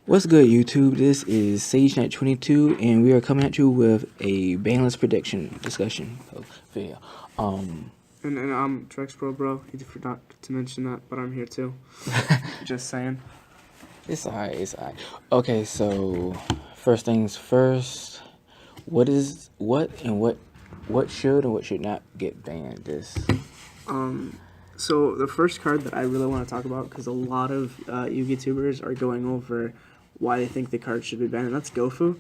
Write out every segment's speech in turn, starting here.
What's good, YouTube? This is SageKnight22, and we are coming at you with a banlist prediction discussion video. And I'm Trex Bro. He forgot to mention that, but I'm here too. Just saying. It's alright. Okay, so first things first. What should and what should not get banned? So the first card that I really want to talk about, because a lot of YouTubers are going over why they think the card should be banned, and that's Gofu.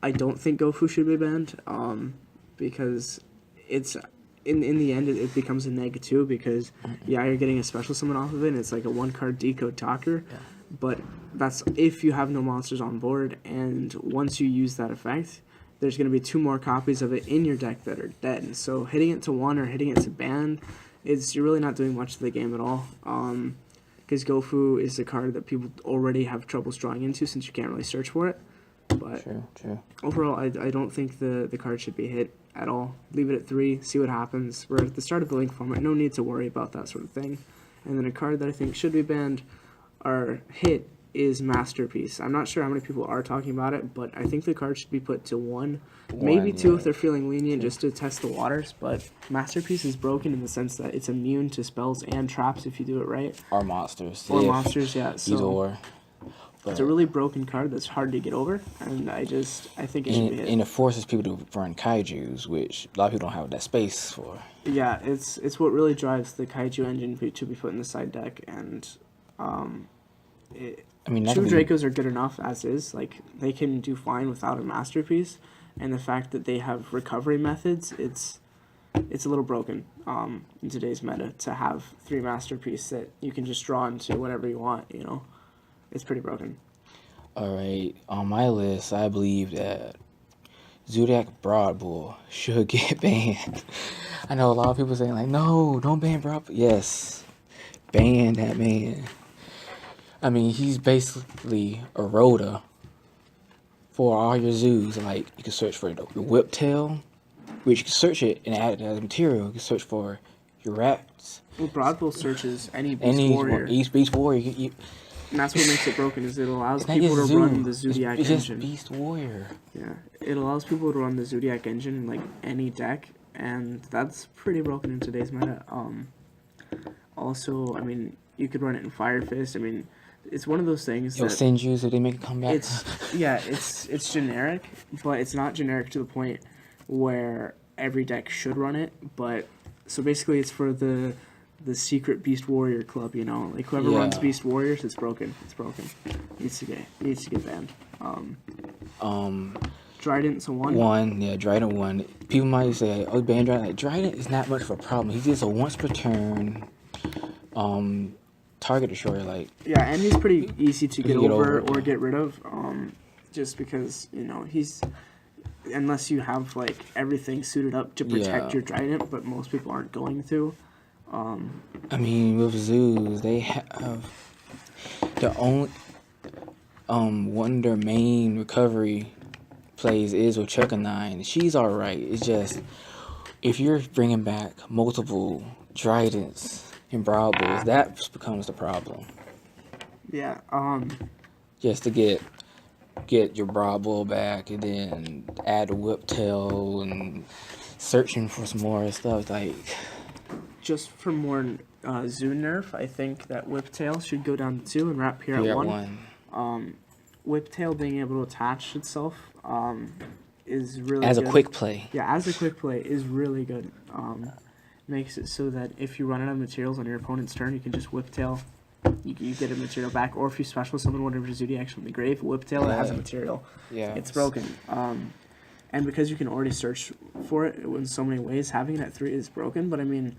I don't think Gofu should be banned, because it's in the end it becomes a neg too, because you're getting a special summon off of it, and it's like a 1-card decode talker. Yeah. But that's if you have no monsters on board, and once you use that effect, there's going to be 2 more copies of it in your deck that are dead. So hitting it to 1 or hitting it to ban, you're really not doing much to the game at all. Because Gofu is a card that people already have trouble drawing into since you can't really search for it. But True. Overall, I don't think the card should be hit at all. Leave it at 3, see what happens. We're at the start of the link format, no need to worry about that sort of thing. And then a card that I think should be banned or hit is Masterpiece. I'm not sure how many people are talking about it, but I think the card should be put to 1, maybe 2 if they're feeling lenient, just to test the waters. But Masterpiece is broken in the sense that it's immune to spells and traps if you do it right. Or monsters. Yeah. So either or. It's a really broken card that's hard to get over, and I think it should be hit. And it forces people to run kaijus, which a lot of people don't have that space for. Yeah, it's what really drives the kaiju engine to be put in the side deck, and two Dracos are good enough as is. Like, they can do fine without a Masterpiece, and the fact that they have recovery methods, it's a little broken in today's meta to have 3 Masterpiece that you can just draw into whatever you want. It's pretty broken. Alright, on my list, I believe that Zodiac Broadbull should get banned. I know a lot of people saying, like, no, don't ban Broadbull. Yes, ban that man. I mean, he's basically a Rhoda for all your zoos. Like, you can search for the Whiptail, which you can search it and add it as material. You can search for your rats. Well, Broadbull searches any Beast Warrior. Beast Warrior. And that's what makes it broken, is it allows people to run the Zodiac engine. It's just Beast Warrior. Yeah, it allows people to run the Zodiac engine in, like, any deck, and that's pretty broken in today's meta. Also, I mean, you could run it in Fire Fist. I mean, it's one of those things It'll send you so they make a comeback. It's generic, but it's not generic to the point where every deck should run it. But so basically, it's for the secret Beast Warrior club, like whoever runs Beast Warriors, it's broken. Needs to get banned. Trident to 1. Trident 1. People might say, oh, ban Trident. Like, Trident is not much of a problem. He's just a once per turn target destroyer. Like, yeah, and he's pretty easy to get over or get rid of. Just because he's, unless you have like everything suited up to protect your Trident, but most people aren't going to. I mean, with zoos, they have the only one of their main recovery plays is with Chuckanine. She's alright. It's just if you're bringing back multiple Tridents and Broadbulls, that becomes the problem. Yeah. Just to get your Broadbull back and then add a Whiptail and searching for some more stuff like. Just for more zoo nerf, I think that Whiptail should go down to 2 and wrap here at 1. Whiptail being able to attach itself is really as good. a quick play. Yeah, as a quick play is really good. Makes it so that if you run out of materials on your opponent's turn, you can just Whiptail. You get a material back, or if you special summon one of your Zodiacs from the grave, Whiptail that has a material. Yeah, it's broken. And because you can already search for it in so many ways, having it at 3 is broken. But I mean.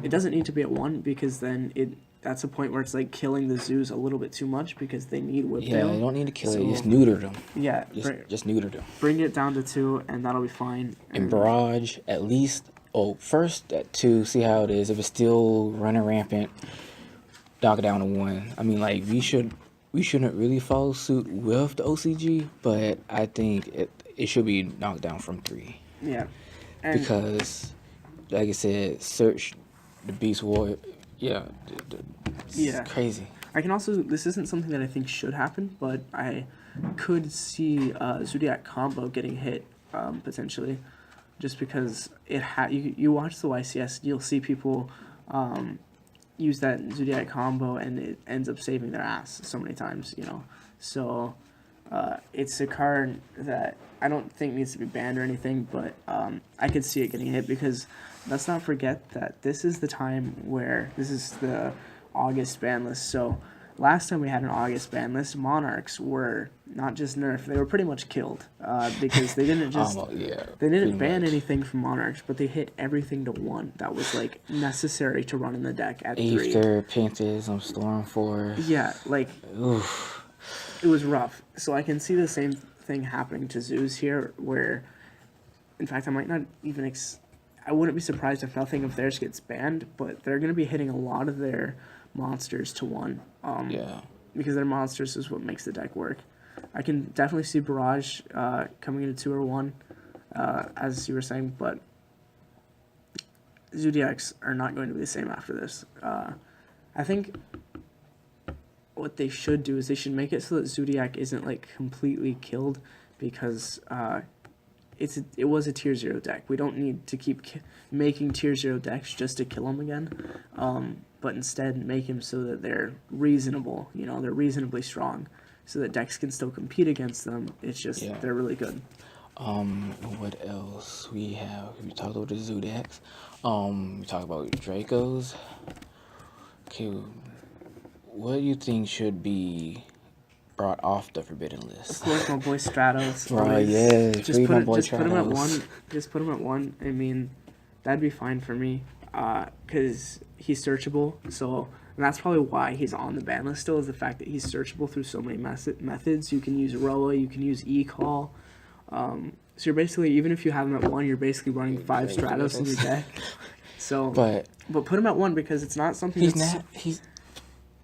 It doesn't need to be at 1 because then that's a point where it's like killing the zoos a little bit too much because they need Whiptail. Yeah, you don't need to kill it. Just neuter them. Yeah. Just neuter them. Bring it down to 2 and that'll be fine. And Barrage, at least, first at 2, see how it is. If it's still running rampant, knock it down to 1. I mean, like, we shouldn't really follow suit with the OCG, but I think it should be knocked down from 3. Yeah. Because, like I said, search the Beast Warrior. Yeah. It's crazy. I can also, this isn't something that I think should happen, but I could see Zodiac combo getting hit potentially, just because you watch the YCS, you'll see people use that Zodiac combo and it ends up saving their ass so many times, you know. So it's a card that I don't think needs to be banned or anything, but I could see it getting hit because let's not forget that this is the time where this is the August ban list. So last time we had an August ban list, Monarchs were not just nerfed; they were pretty much killed because they didn't just they didn't ban anything from Monarchs, but they hit everything to 1 that was like necessary to run in the deck at 3. Aether, Pentas, Stormforce. Yeah, like Oof. it was rough. So I can see the same thing happening to zoos here, where, in fact, I might not even. I wouldn't be surprised if nothing of theirs gets banned, but they're going to be hitting a lot of their monsters to 1. Yeah. Because their monsters is what makes the deck work. I can definitely see Barrage coming into 2 or 1, as you were saying, but Zodiacs are not going to be the same after this. I think what they should do is they should make it so that Zodiac isn't like completely killed, because it was a tier 0 deck. We don't need to keep making tier 0 decks just to kill them again, but instead make them so that they're reasonable, you know, they're reasonably strong, so that decks can still compete against them. It's just they're really good. What else we have? We talked about the Zodiacs. We talked about Dracos. Okay, what do you think should be brought off the forbidden list? Of course, my boy Stratos. Right, yeah, just put him at 1. Just put him at 1. I mean, that'd be fine for me, because he's searchable. So, and that's probably why he's on the ban list still, is the fact that he's searchable through so many methods. You can use Roa, you can use E-Call. So you're basically, even if you have him at 1, you're basically running 5 Stratos in your deck. So, but put him at 1 because it's not something.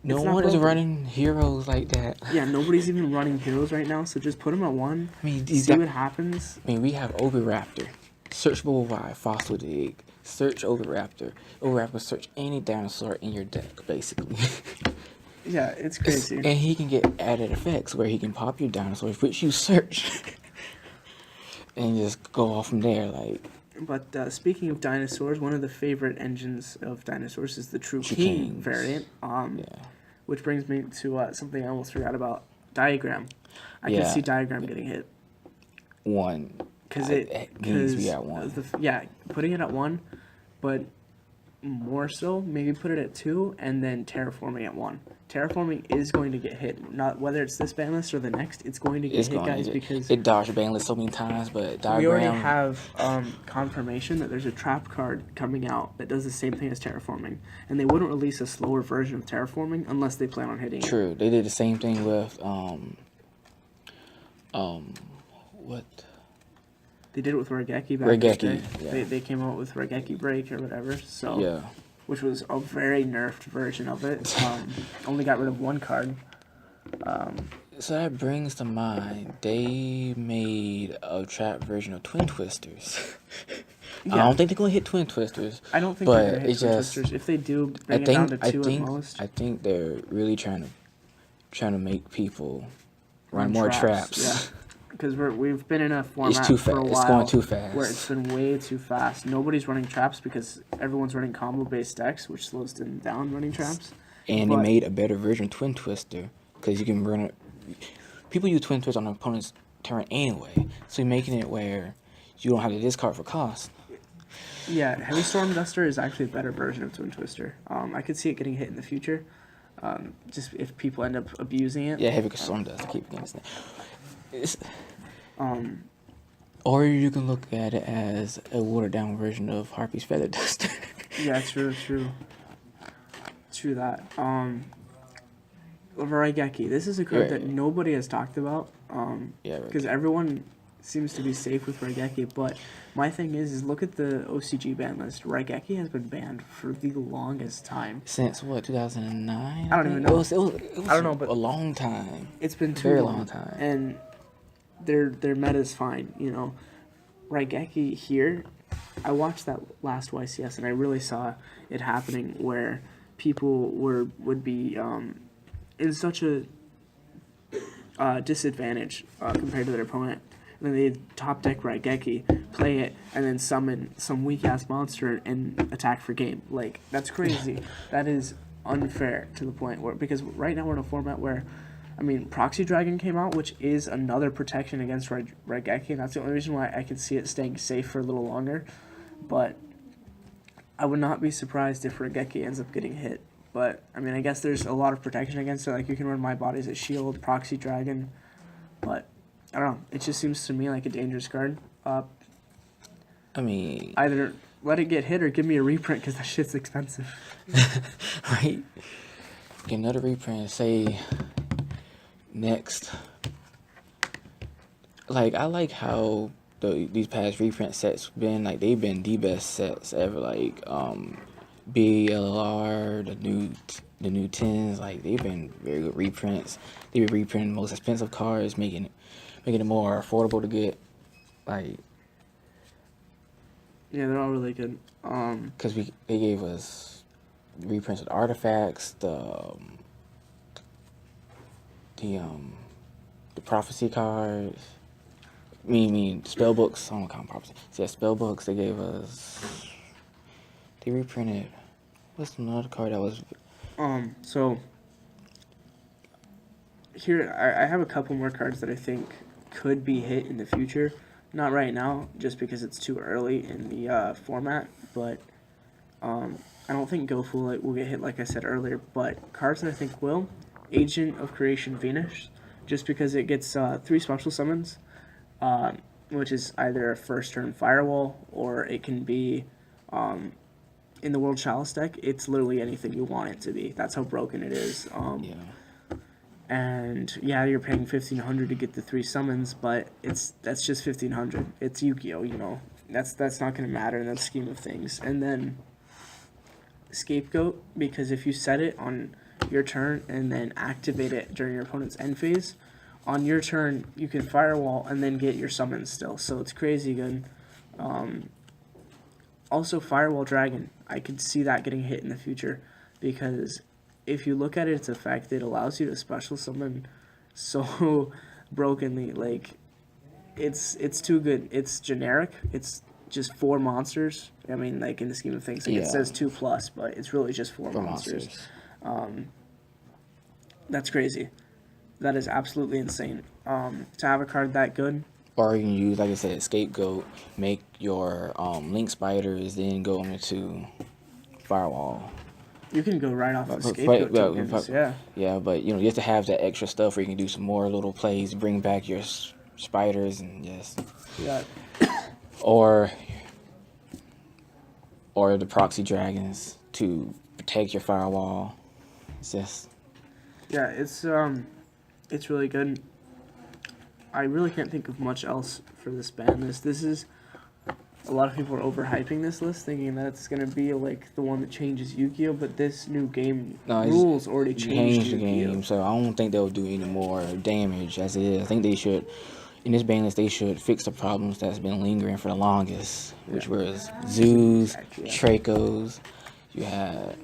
No one is running heroes like that. Yeah, nobody's even running heroes right now, so just put him at 1. I mean, see what happens. I mean, we have Oviraptor, searchable by Fossil Dig, search Oviraptor. Oviraptor search any dinosaur in your deck, basically. Yeah, it's crazy. And he can get added effects where he can pop your dinosaurs, which you search, and just go off from there, like. But speaking of dinosaurs, one of the favorite engines of dinosaurs is the True King variant. Which brings me to something I almost forgot about: Diagram. I can see Diagram getting hit. 1. Because it needs to be at 1. Putting it at 1, but more so, maybe put it at 2, and then Terraforming at 1. Terraforming is going to get hit. Not whether it's this ban list or the next, it's going to get hit, guys, because it dodged ban list so many times. But Diagram, we already have confirmation that there's a trap card coming out that does the same thing as Terraforming, and they wouldn't release a slower version of Terraforming unless they plan on hitting it. True, they did the same thing with what? They did it with Raigeki back in the day. Yeah. They came out with Raigeki Break or whatever. So yeah. Which was a very nerfed version of it. Only got rid of 1 card. So that brings to mind, they made a trap version of Twin Twisters. I don't think they're going to hit Twin Twisters. I don't think they're going to hit Twin Twisters. If they do, bring it down to 2 at most. I think they're really trying to make people run more traps. Yeah. Because we've been in a format for a while. It's going too fast. Where it's been way too fast. Nobody's running traps because everyone's running combo-based decks, which slows them down running traps. And they made a better version of Twin Twister because you can run it. People use Twin Twister on an opponent's turn anyway, so you're making it where you don't have to discard for cost. Yeah, Heavy Storm Duster is actually a better version of Twin Twister. I could see it getting hit in the future, just if people end up abusing it. Yeah, Heavy Storm Duster keep against it. Or you can look at it as a watered down version of Harpy's Feather Duster. Yeah, true that. Raigeki. This is a card that nobody has talked about. Because everyone seems to be safe with Raigeki, but my thing is look at the OCG ban list. Raigeki has been banned for the longest time. Since what, 2009? I don't even know. It was I don't know, but a long time. It's been too very long time. And their meta's fine, you know. Raigeki here, I watched that last YCS and I really saw it happening where people would be in such a disadvantage compared to their opponent. And then they top deck Raigeki, play it, and then summon some weak ass monster and attack for game. Like, that's crazy. That is unfair to the point where, because right now we're in a format where, I mean, Proxy Dragon came out, which is another protection against Raigeki, and that's the only reason why I could see it staying safe for a little longer. But I would not be surprised if Raigeki ends up getting hit. But, I mean, I guess there's a lot of protection against it. Like, you can run My Body as a shield, Proxy Dragon. But, I don't know. It just seems to me like a dangerous card. I mean, Either let it get hit or give me a reprint because that shit's expensive. right? Get another reprint, say, next. Like, I like how these past reprint sets been, like, they've been the best sets ever. Like, BLR, the new 10s, like, they've been very good reprints. They've been reprinting the most expensive cards, making it more affordable to get. Like, yeah, they're all really good. because they gave us reprints with artifacts, the prophecy cards. I mean spell books. I don't count prophecy. So yeah, spell books. They gave us. They reprinted. What's another card that was? So here I have a couple more cards that I think could be hit in the future. Not right now, just because it's too early in the format. But I don't think Go Fool It will get hit, like I said earlier. But cards that I think will, Agent of Creation Venus, just because it gets 3 special summons, which is either a first turn Firewall or it can be in the World Chalice deck. It's literally anything you want it to be. That's how broken it is. Yeah. And yeah, you're paying $1,500 to get the 3 summons, but that's just $1,500. It's Yu-Gi-Oh, you know. That's not gonna matter in the scheme of things. And then Scapegoat, because if you set it on your turn and then activate it during your opponent's end phase, on your turn you can Firewall and then get your summons still. So it's crazy good. Also Firewall Dragon, I could see that getting hit in the future, because if you look at its effect, it allows you to special summon so brokenly. Like, it's too good. It's generic. It's just 4 monsters. I mean, like, in the scheme of things, like, Yeah. it says 2+, but it's really just 4 monsters. That's crazy. That is absolutely insane. To have a card that good. Or you can use, like I said, Scapegoat, make your Link Spiders, then go into Firewall. You can go right off the Scapegoat tokens, yeah. Yeah, but, you know, you have to have that extra stuff where you can do some more little plays, bring back your spiders, and yes. Yeah. Or the Proxy Dragons to protect your Firewall. It's just... Yeah, it's really good. I really can't think of much else for this ban list. This is, a lot of people are overhyping this list, thinking that it's gonna be like the one that changes Yu-Gi-Oh, but this new game rules already changed the Yu-Gi-Oh. game, so I don't think they'll do any more damage as it is. I think they should, in this ban list, they should fix the problems that's been lingering for the longest, which was Zoos, Tracos. You had,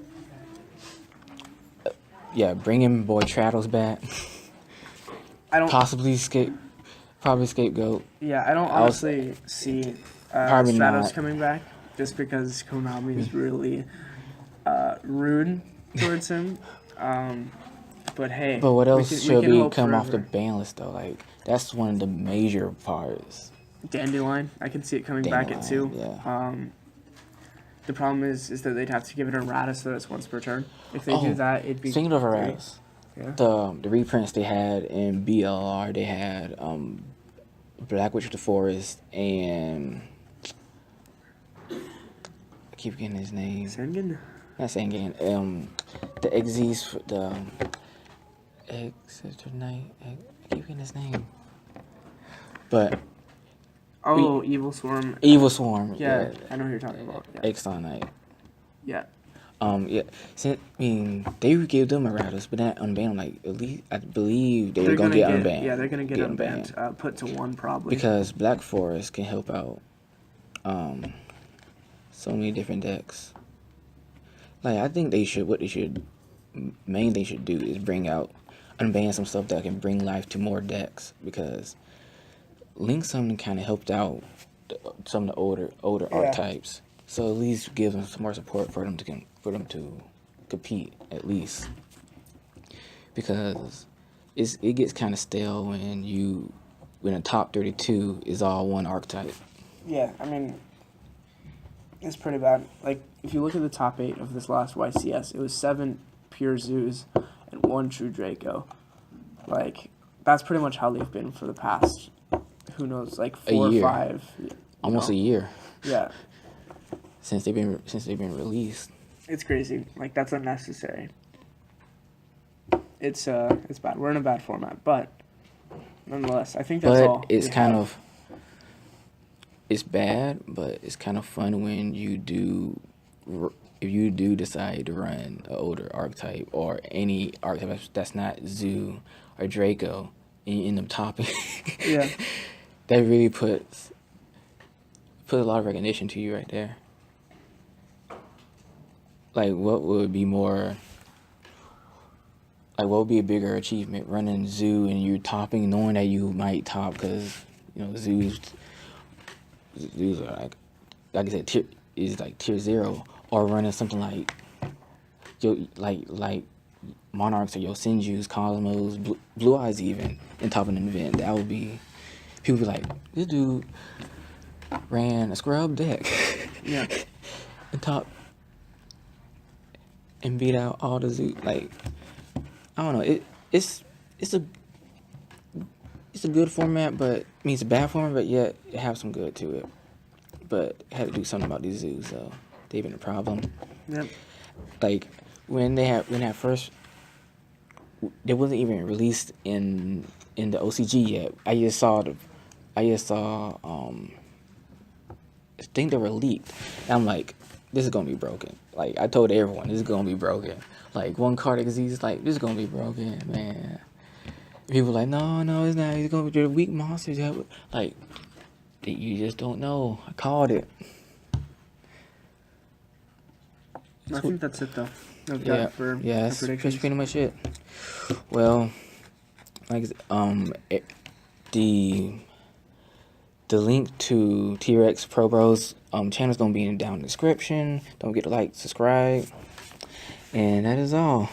bringing boy Stratos back. I don't Probably Scapegoat. Yeah, I don't honestly see Stratos coming back, just because Konami is really rude towards him. But hey, but what else should be come off the forever. ban list though? Like, that's one of the major parts. Dandelion, I can see it coming back at 2. Yeah. The problem is that they'd have to give it a errata so that it's once per turn. If they do that, it'd be speaking of great. erratas, Yeah. the reprints they had in BLR, they had Black Witch of the Forest and I keep getting his name. Sengen? Not Sengen. The Xyz, the Exeter Knight. I keep getting his name. But Evil Swarm. Evil Swarm. Yeah, I know who you're talking about. Yeah. Exile Knight. Yeah. Yeah. I mean, they gave them erratas, but not unbanned. Like, at least I believe they're gonna get unbanned. Yeah, they're gonna get unbanned. Put to 1 probably. Because Black Forest can help out so many different decks. Like, I think main thing they should do is bring out unban some stuff that can bring life to more decks, because Link Summon kind of helped out some of the older Yeah. archetypes. So at least give them some more support for them to compete at least, because it gets kind of stale when a top 32 is all one archetype. Yeah, I mean, it's pretty bad. Like, if you look at the top 8 of this last YCS, it was 7 pure Zoos and 1 true Draco. Like, that's pretty much how they've been for the past, who knows, like 4 or 5. Almost a year. Yeah. Since they've been released. It's crazy. Like, that's unnecessary. It's bad. We're in a bad format, but nonetheless, I think that's all. But it's kind of, it's bad, but it's kind of fun when if you do decide to run an older archetype or any archetype that's not Zoo or Draco, and you end up topping. Yeah. That really puts a lot of recognition to you right there. Like, what would be a bigger achievement? Running Zoo and you're topping, knowing that you might top, because Zoos are like I said, tier 0, or running something like Monarchs or Yosenjus, Cosmos, Blue Eyes even, and topping an event. That would be, people be like, this dude ran a scrub deck. Yeah. And top and beat out all the Zoo. Like, I don't know. It's a good format, but it's a bad format, but yet it has some good to it. But it had to do something about these Zoos, so they've been a problem. Yep. Like, when that first, they wasn't even released in the OCG yet. I think they were leaked. And I'm like, this is gonna be broken. Like, I told everyone, this is gonna be broken. Like, one card disease, like, this is gonna be broken, man. People were like, no, it's not. It's gonna be the weak monsters. Like, you just don't know. I called it. I think that's it, though. That's pretty much it. Well, like, the link to T-Rex Pro Bros channel is gonna be down in the description. Don't forget to like, subscribe, and that is all.